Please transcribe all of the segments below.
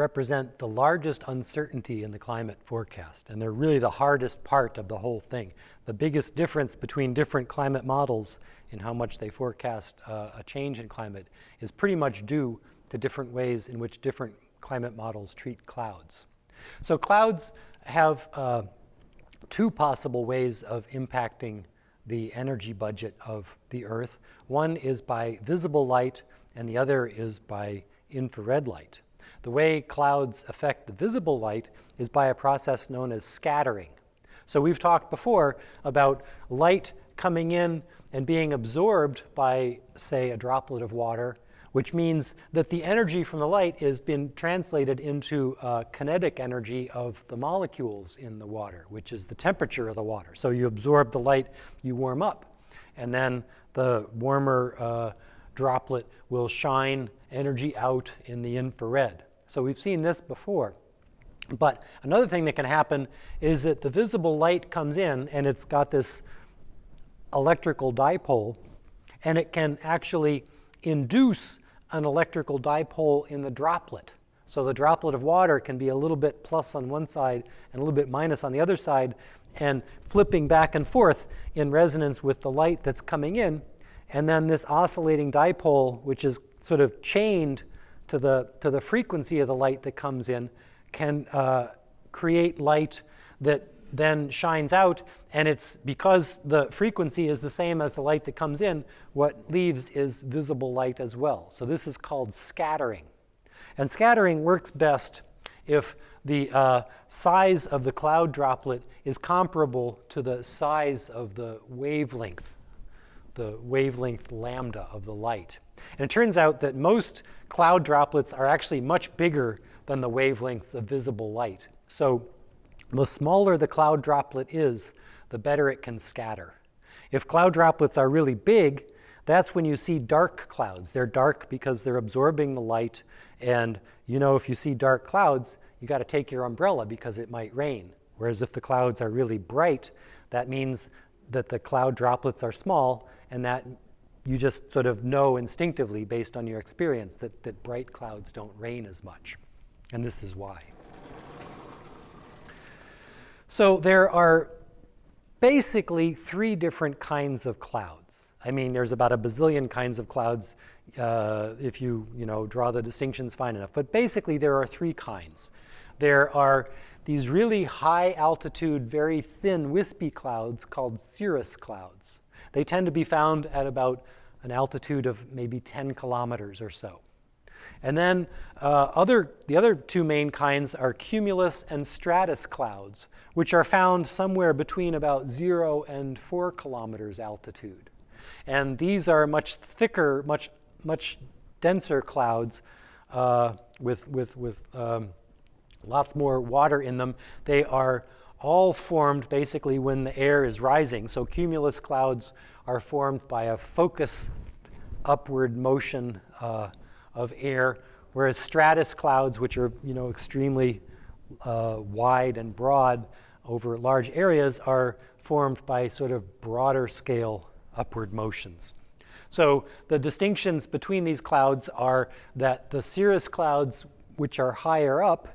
represent the largest uncertainty in the climate forecast, and they're really the hardest part of the whole thing. The biggest difference between different climate models in how much they forecast a change in climate is pretty much due to different ways in which different climate models treat clouds. So clouds have two possible ways of impacting the energy budget of the Earth. One is by visible light, and the other is by infrared light. The way clouds affect the visible light is by a process known as scattering. So we've talked before about light coming in and being absorbed by, say, a droplet of water, which means that the energy from the light has been translated into kinetic energy of the molecules in the water, which is the temperature of the water. So you absorb the light, you warm up, and then the warmer droplet will shine energy out in the infrared. So we've seen this before. But another thing that can happen is that the visible light comes in and it's got this electrical dipole, and it can actually induce an electrical dipole in the droplet. So the droplet of water can be a little bit plus on one side and a little bit minus on the other side, and flipping back and forth in resonance with the light that's coming in. And then this oscillating dipole, which is sort of chained to the frequency of the light that comes in, can create light that then shines out, and it's because the frequency is the same as the light that comes in, what leaves is visible light as well. So this is called scattering. And scattering works best if the size of the cloud droplet is comparable to the size of the wavelength lambda of the light. And it turns out that most cloud droplets are actually much bigger than the wavelengths of visible light. So the smaller the cloud droplet is, the better it can scatter. If cloud droplets are really big, that's when you see dark clouds. They're dark because they're absorbing the light, and you know, if you see dark clouds, you got to take your umbrella because it might rain. Whereas if the clouds are really bright, that means that the cloud droplets are small, and that you just sort of know instinctively based on your experience that bright clouds don't rain as much. And this is why. So there are basically three different kinds of clouds. I mean, there's about a bazillion kinds of clouds if you draw the distinctions fine enough. But basically, there are three kinds. There are these really high altitude, very thin, wispy clouds called cirrus clouds. They tend to be found at about an altitude of maybe 10 kilometers or so. And then the other two main kinds are cumulus and stratus clouds, which are found somewhere between about 0 and 4 kilometers altitude. And these are much thicker, much denser clouds with lots more water in them. They are all formed basically when the air is rising. So cumulus clouds are formed by a focused upward motion of air, whereas stratus clouds, which are extremely wide and broad over large areas, are formed by sort of broader scale upward motions. So the distinctions between these clouds are that the cirrus clouds, which are higher up,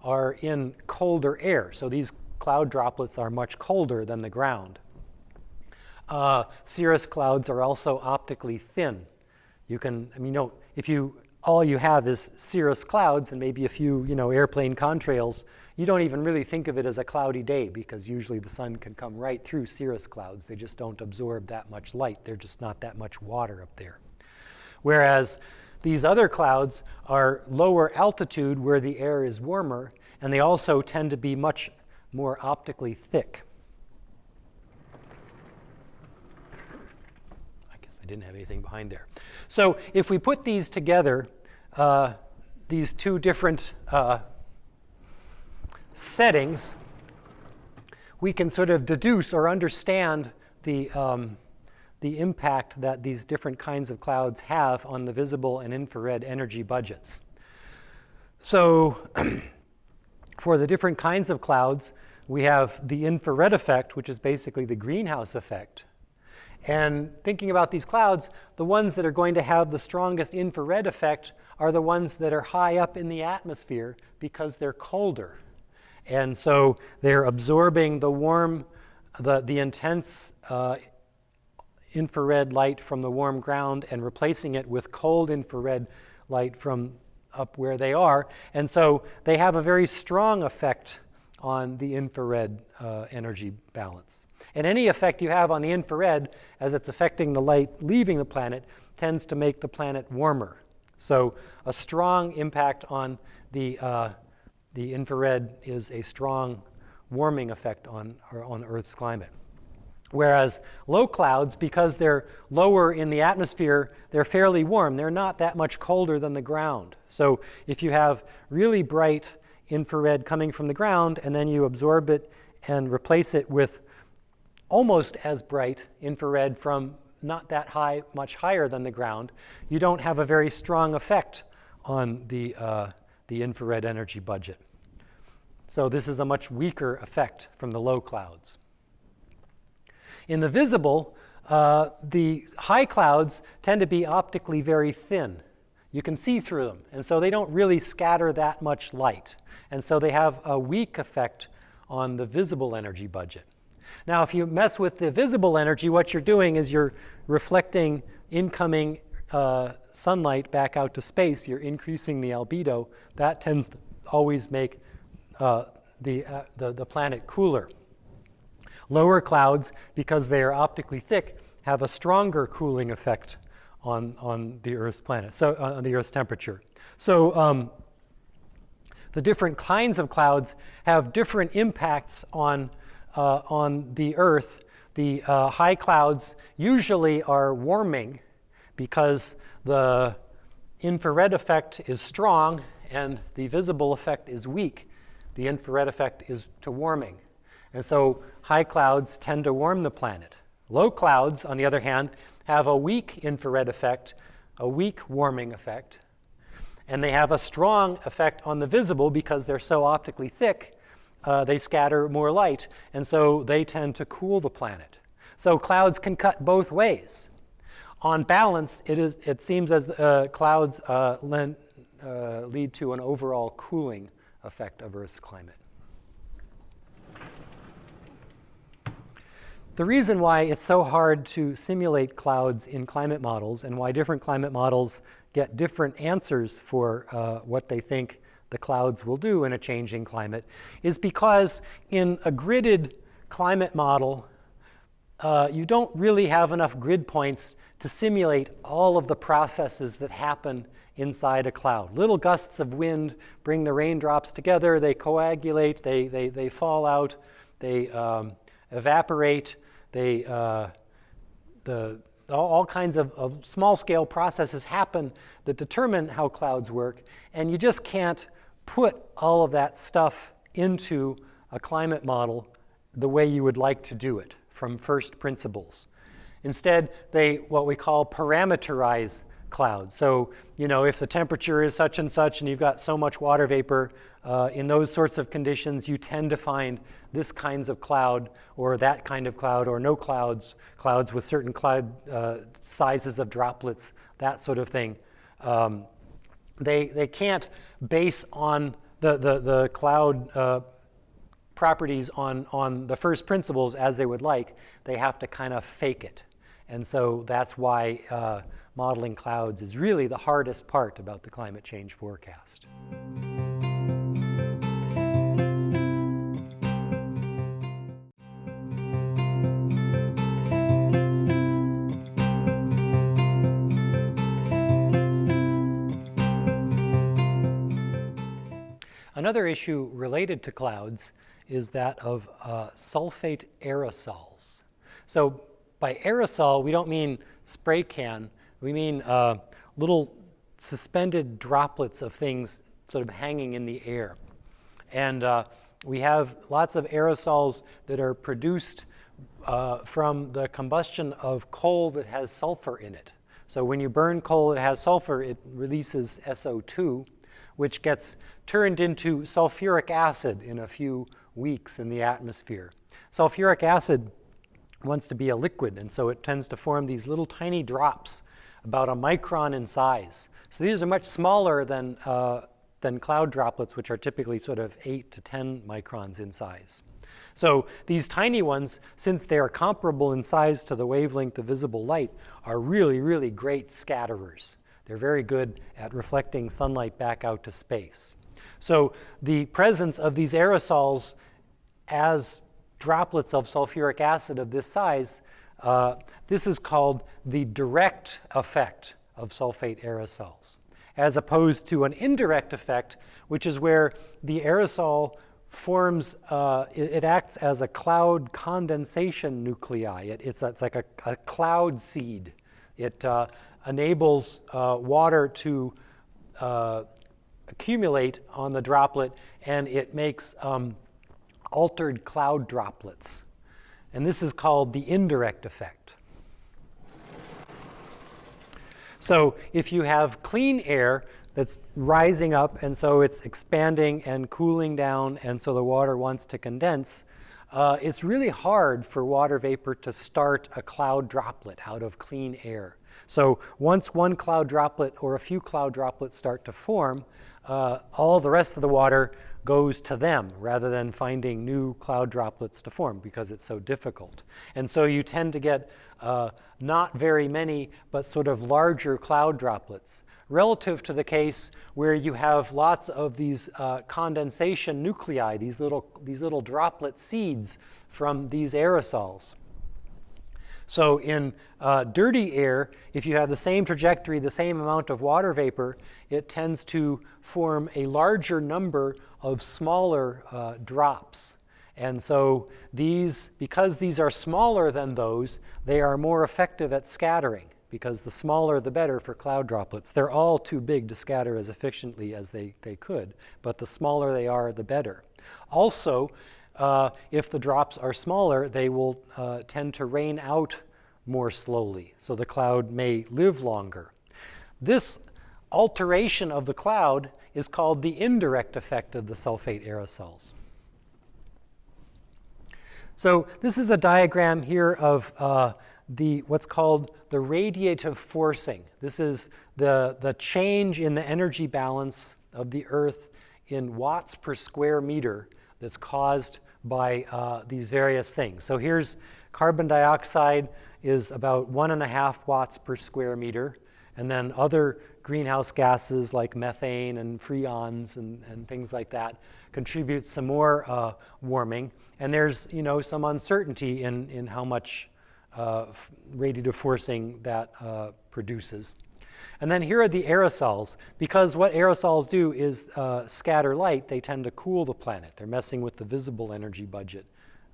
are in colder air. So these cloud droplets are much colder than the ground. Cirrus clouds are also optically thin. If all you have is cirrus clouds and maybe a few, airplane contrails, you don't even really think of it as a cloudy day because usually the sun can come right through cirrus clouds. They just don't absorb that much light. There's just not that much water up there. Whereas these other clouds are lower altitude where the air is warmer, and they also tend to be much more optically thick. I guess I didn't have anything behind there. So if we put these together, these two different settings, we can sort of deduce or understand the impact that these different kinds of clouds have on the visible and infrared energy budgets. So for the different kinds of clouds, we have the infrared effect, which is basically the greenhouse effect. And thinking about these clouds, the ones that are going to have the strongest infrared effect are the ones that are high up in the atmosphere because they're colder. And so they're absorbing the warm, the intense infrared light from the warm ground and replacing it with cold infrared light from up where they are. And so they have a very strong effect on the infrared energy balance. And any effect you have on the infrared, as it's affecting the light leaving the planet, tends to make the planet warmer. So a strong impact on the infrared is a strong warming effect on Earth's climate. Whereas low clouds, because they're lower in the atmosphere, they're fairly warm. They're not that much colder than the ground. So if you have really bright infrared coming from the ground and then you absorb it and replace it with almost as bright infrared from not that high, much higher than the ground, you don't have a very strong effect on the infrared energy budget. So this is a much weaker effect from the low clouds. In the visible, the high clouds tend to be optically very thin. You can see through them, and so they don't really scatter that much light. And so they have a weak effect on the visible energy budget. Now, if you mess with the visible energy, what you're doing is you're reflecting incoming sunlight back out to space. You're increasing the albedo. That tends to always make the planet cooler. Lower clouds, because they are optically thick, have a stronger cooling effect on the Earth's planet, so on the Earth's temperature. So the different kinds of clouds have different impacts on the Earth. The high clouds usually are warming because the infrared effect is strong and the visible effect is weak. The infrared effect is to warming. And so high clouds tend to warm the planet. Low clouds, on the other hand, have a weak infrared effect, a weak warming effect, and they have a strong effect on the visible because they're so optically thick, they scatter more light, and so they tend to cool the planet. So clouds can cut both ways. On balance, it seems as clouds lead to an overall cooling effect of Earth's climate. The reason why it's so hard to simulate clouds in climate models and why different climate models get different answers for what they think the clouds will do in a changing climate is because in a gridded climate model, you don't really have enough grid points to simulate all of the processes that happen inside a cloud. Little gusts of wind bring the raindrops together, they coagulate, they fall out, they evaporate, all kinds of small-scale processes happen that determine how clouds work, and you just can't put all of that stuff into a climate model the way you would like to do it from first principles. Instead, they what we call parameterize clouds. So, you know, if the temperature is such and such and you've got so much water vapor, in those sorts of conditions, you tend to find this kinds of cloud or that kind of cloud or no clouds, clouds with certain cloud sizes of droplets, that sort of thing. They can't base on the cloud properties on the first principles as they would like. They have to kind of fake it. And so that's why modeling clouds is really the hardest part about the climate change forecast. Another issue related to clouds is that of sulfate aerosols. So by aerosol, we don't mean spray can. We mean little suspended droplets of things sort of hanging in the air. And we have lots of aerosols that are produced from the combustion of coal that has sulfur in it. So when you burn coal that has sulfur, it releases SO2, which gets turned into sulfuric acid in a few weeks in the atmosphere. Sulfuric acid wants to be a liquid, and so it tends to form these little tiny drops about a micron in size. So these are much smaller than cloud droplets, which are typically sort of 8 to 10 microns in size. So these tiny ones, since they are comparable in size to the wavelength of visible light, are really, really great scatterers. They're very good at reflecting sunlight back out to space. So the presence of these aerosols as droplets of sulfuric acid of this size, this is called the direct effect of sulfate aerosols, as opposed to an indirect effect, which is where the aerosol forms, it acts as a cloud condensation nuclei. It's like a cloud seed. It enables water to accumulate on the droplet, and it makes altered cloud droplets. And this is called the indirect effect. So if you have clean air that's rising up, and so it's expanding and cooling down, and so the water wants to condense, it's really hard for water vapor to start a cloud droplet out of clean air. So once one cloud droplet or a few cloud droplets start to form, all the rest of the water goes to them rather than finding new cloud droplets to form because it's so difficult. And so you tend to get not very many, but sort of larger cloud droplets, relative to the case where you have lots of these condensation nuclei, these little droplet seeds from these aerosols. So in dirty air, if you have the same trajectory, the same amount of water vapor, it tends to form a larger number of smaller drops. And so because these are smaller than those, they are more effective at scattering, because the smaller the better for cloud droplets. They're all too big to scatter as efficiently as they could, but the smaller they are, the better. Also, if the drops are smaller, they will tend to rain out more slowly, so the cloud may live longer. This alteration of the cloud is called the indirect effect of the sulfate aerosols. So this is a diagram here of what's called the radiative forcing. This is the change in the energy balance of the Earth in watts per square meter that's caused by these various things. So here's carbon dioxide is about 1.5 watts per square meter, and then other greenhouse gases like methane and freons and things like that contribute some more warming. And there's some uncertainty in how much radiative forcing that produces. And then here are the aerosols. Because what aerosols do is scatter light, they tend to cool the planet. They're messing with the visible energy budget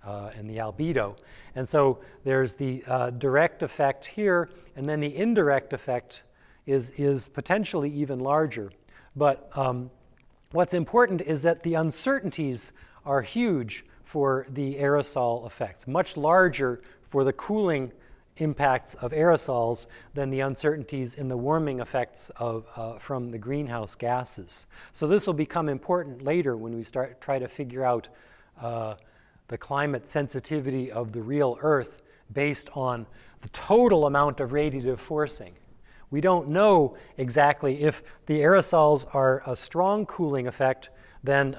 and the albedo. And so there's the direct effect here, and then the indirect effect is potentially even larger. But what's important is that the uncertainties are huge for the aerosol effects, much larger for the cooling impacts of aerosols than the uncertainties in the warming effects from the greenhouse gases. So this will become important later when we try to figure out the climate sensitivity of the real Earth based on the total amount of radiative forcing. We don't know exactly if the aerosols are a strong cooling effect, then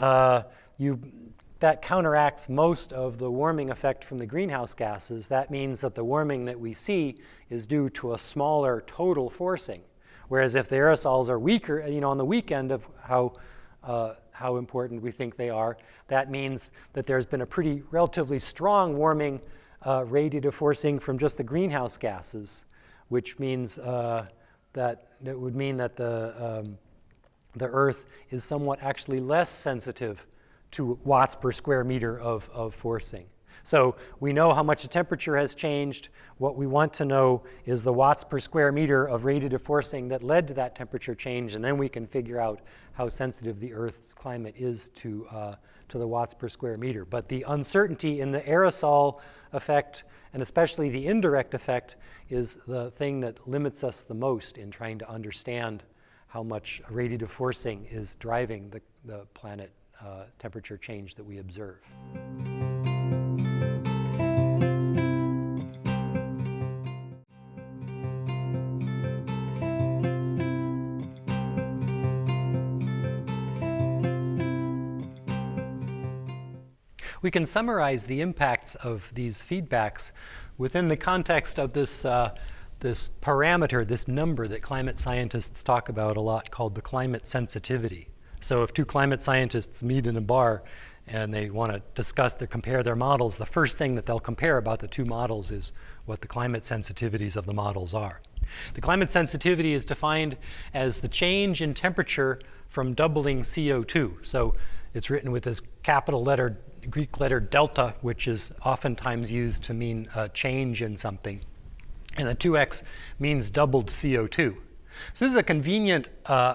that counteracts most of the warming effect from the greenhouse gases. That means that the warming that we see is due to a smaller total forcing. Whereas if the aerosols are weaker, on the weak end of how important we think they are, that means that there's been a pretty relatively strong warming radiative forcing from just the greenhouse gases, which means that it would mean that the Earth is somewhat actually less sensitive to watts per square meter of forcing. So we know how much the temperature has changed. What we want to know is the watts per square meter of radiative forcing that led to that temperature change, and then we can figure out how sensitive the Earth's climate is to the watts per square meter. But the uncertainty in the aerosol effect, and especially the indirect effect, is the thing that limits us the most in trying to understand how much radiative forcing is driving the planet temperature change that we observe. We can summarize the impacts of these feedbacks within the context of this, this parameter, this number that climate scientists talk about a lot called the climate sensitivity. So if two climate scientists meet in a bar and they want to discuss, compare their models, the first thing that they'll compare about the two models is what the climate sensitivities of the models are. The climate sensitivity is defined as the change in temperature from doubling CO2. So it's written with this capital letter, Greek letter delta, which is oftentimes used to mean a change in something. And the 2x means doubled CO2. So this is a convenient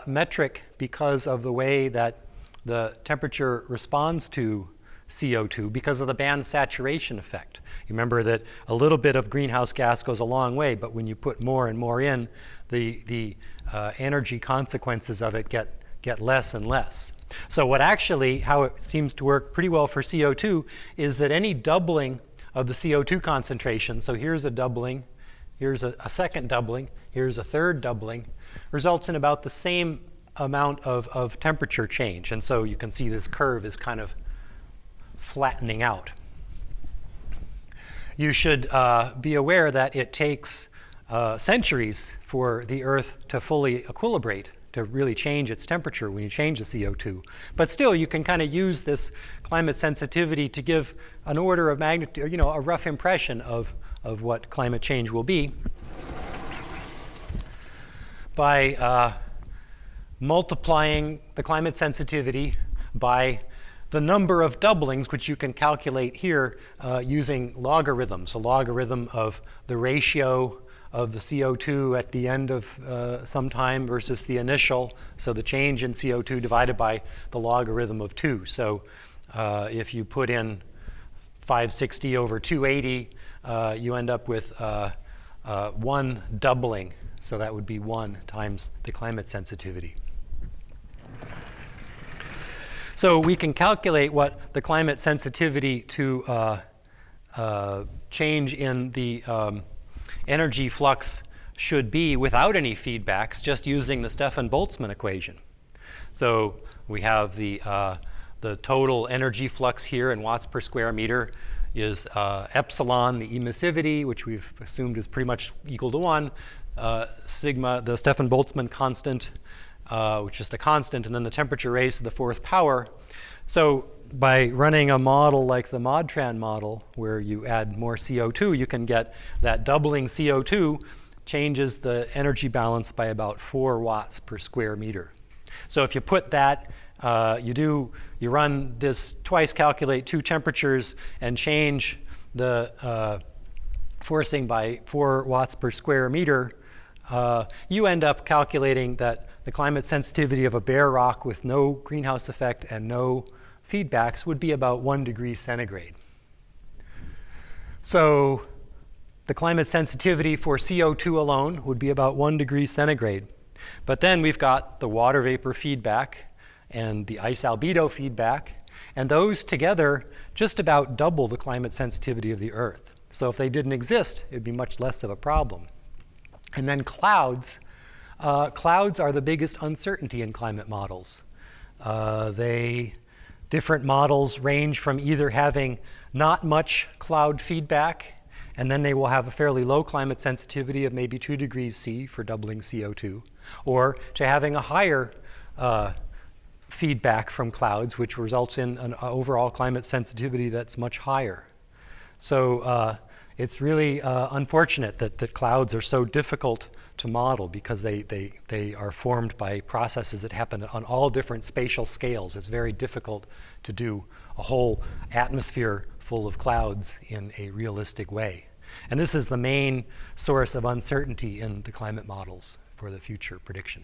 metric because of the way that the temperature responds to CO2 because of the band saturation effect. You remember that a little bit of greenhouse gas goes a long way, but when you put more and more in, the energy consequences of it get less and less. So what actually, how it seems to work pretty well for CO2 is that any doubling of the CO2 concentration, so here's a doubling, here's a second doubling, here's a third doubling, results in about the same amount of temperature change. And so you can see this curve is kind of flattening out. You should be aware that it takes centuries for the Earth to fully equilibrate, to really change its temperature when you change the CO2. But still, you can kind of use this climate sensitivity to give an order of magnitude, you know, a rough impression of what climate change will be by multiplying the climate sensitivity by the number of doublings, which you can calculate here using logarithms, a logarithm of the ratio of the CO2 at the end of some time versus the initial, so the change in CO2 divided by the logarithm of 2. So if you put in 560 over 280, you end up with 1 doubling. So that would be 1 times the climate sensitivity. So we can calculate what the climate sensitivity to change in the energy flux should be without any feedbacks, just using the Stefan-Boltzmann equation. So we have the total energy flux here in watts per square meter is epsilon, the emissivity, which we've assumed is pretty much equal to 1, sigma, the Stefan-Boltzmann constant, which is just a constant, and then the temperature raised to the 4th power. So by running a model like the Modtran model, where you add more CO2, you can get that doubling CO2 changes the energy balance by about 4 watts per square meter. So if you put that, you run this twice, calculate 2 temperatures, and change the forcing by 4 watts per square meter, you end up calculating that the climate sensitivity of a bare rock with no greenhouse effect and no feedbacks would be about 1 degree centigrade. So the climate sensitivity for CO2 alone would be about 1 degree centigrade. But then we've got the water vapor feedback and the ice albedo feedback, and those together just about double the climate sensitivity of the Earth. So if they didn't exist, it'd be much less of a problem. And then clouds. Clouds are the biggest uncertainty in climate models. Different models range from either having not much cloud feedback, and then they will have a fairly low climate sensitivity of maybe 2 degrees C for doubling CO2, or to having a higher feedback from clouds, which results in an overall climate sensitivity that's much higher. So it's really unfortunate that clouds are so difficult to model because they are formed by processes that happen on all different spatial scales. It's very difficult to do a whole atmosphere full of clouds in a realistic way. And this is the main source of uncertainty in the climate models for the future prediction.